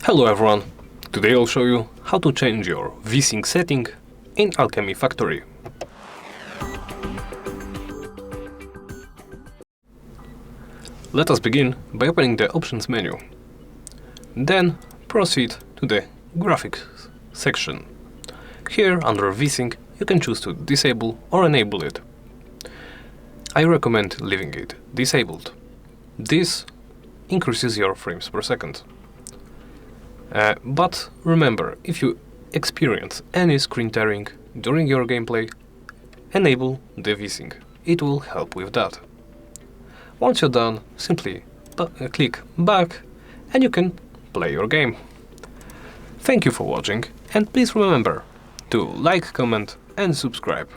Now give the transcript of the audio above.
Hello everyone! Today I'll show you how to change your Vsync setting in Alchemy Factory. Let us begin by opening the Options menu. Then proceed to the Graphics section. Here under Vsync you can choose to disable or enable it. I recommend leaving it disabled. This increases your frames per second. But remember, if you experience any screen tearing during your gameplay, enable the Vsync. It will help with that. Once you're done, simply click back and you can play your game. Thank you for watching, and please remember to like, comment and subscribe.